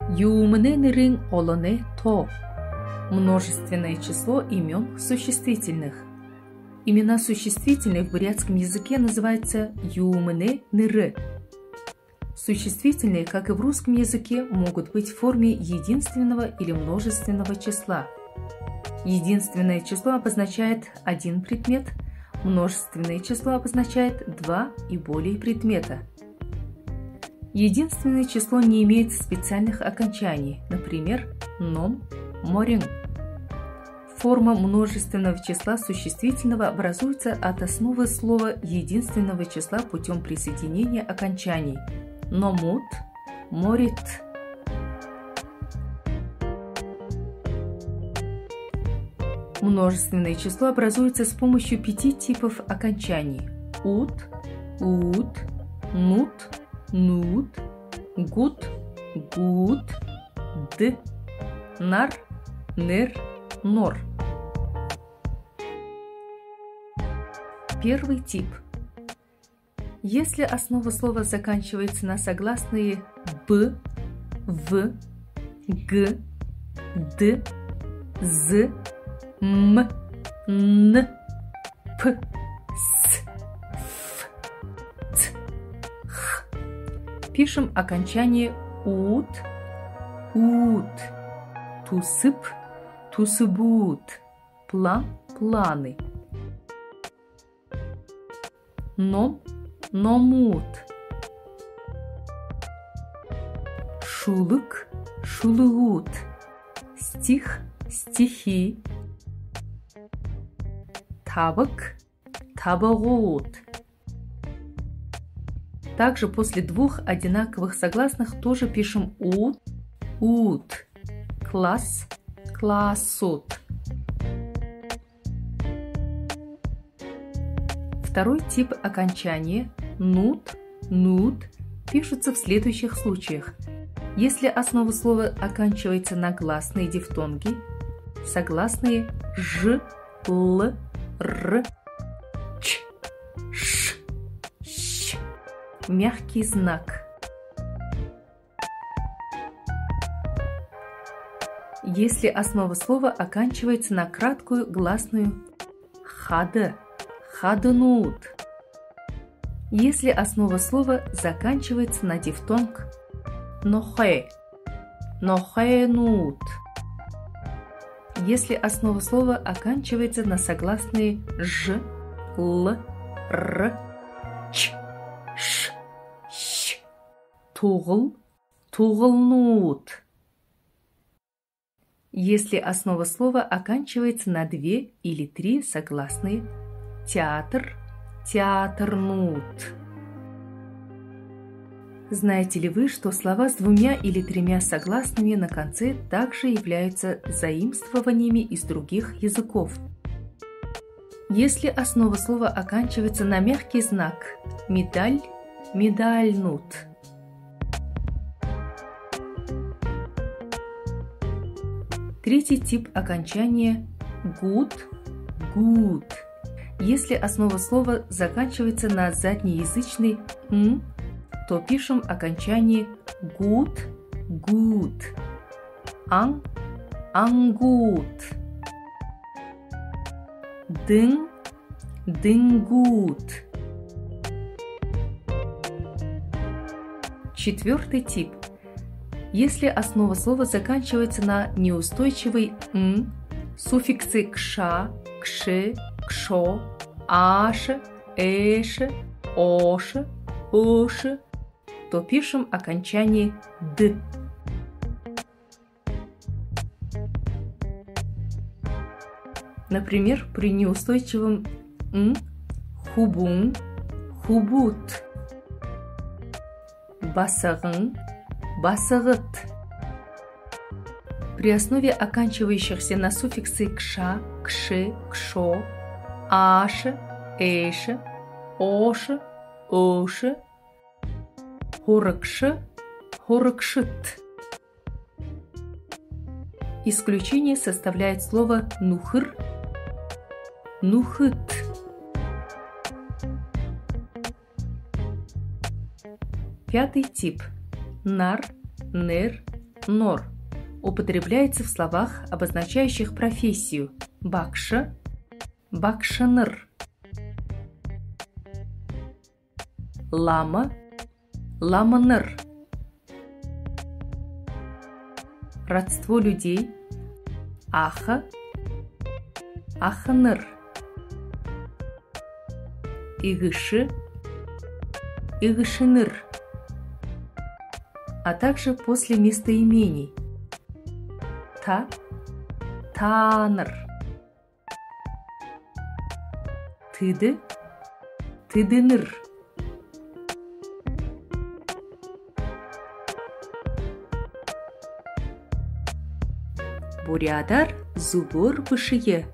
Юмны нырын олоны то. Множественное число имен существительных. Имена существительных в бурятском языке называются юмны ныры. Существительные, как и в русском языке, могут быть в форме единственного или множественного числа. Единственное число обозначает один предмет, множественное число обозначает два и более предмета. Единственное число не имеет специальных окончаний, например, ном, морин. Форма множественного числа существительного образуется от основы слова единственного числа путем присоединения окончаний номут, морит. Множественное число образуется с помощью 5 типов окончаний: ут, ут, нут, нут, гут, гут, д, нар, нер, нор. Первый тип. Если основа слова заканчивается на согласные б, в, г, д, з, м, н, п, с, ф, ц, х, пишем окончание ут, ут, тусып, тусыбут, план, планы. Ном, номут. Шулык, шулыгут. Стих, стихи. Табак, табагут. Также после двух одинаковых согласных тоже пишем ут, ут. Класс, классут. Второй тип окончания нут, нут пишутся в следующих случаях. Если основа слова оканчивается на гласные дифтонги, согласные ж, л, р, ч, ш, щ, мягкий знак. Если основа слова оканчивается на краткую гласную хады, хаднут. Если основа слова заканчивается на дифтонг нохэ, нохэнут. Если основа слова оканчивается на согласные ж, л, р, ч, ш, щ, тугл, туглнут. Если основа слова оканчивается на 2 или 3 согласные театр, театрнут. Знаете ли вы, что слова с 2 или 3 согласными на конце также являются заимствованиями из других языков? Если основа слова оканчивается на мягкий знак медаль, медальнут. Третий тип окончания гуд, гуд. Если основа слова заканчивается на заднеязычный н, то пишем окончание гуд, гуд. Ан, ангут. Дын, дынгут. Четвертый тип. Если основа слова заканчивается на неустойчивый н, суффиксы кша, кше, кшо, аше, эше, оше, оше, то пишем окончание д. Например, при неустойчивом н хубун, хубут, басагын, басагыт. При основе оканчивающихся на суффиксы кша, кше, кшо, аше, эше, оше, оше, хоракшы, хоракшыт. Исключение составляет слово нухыр, нухыт. Пятый тип. Нар, нер, нор употребляется в словах, обозначающих профессию бакша, бакшаныр, лама, ламаныр, родство людей аха, аханыр, игыши, игышиныр, а также после местоимений та, тааныр, тыды, тыдыныр. Бурядар зубур бышые.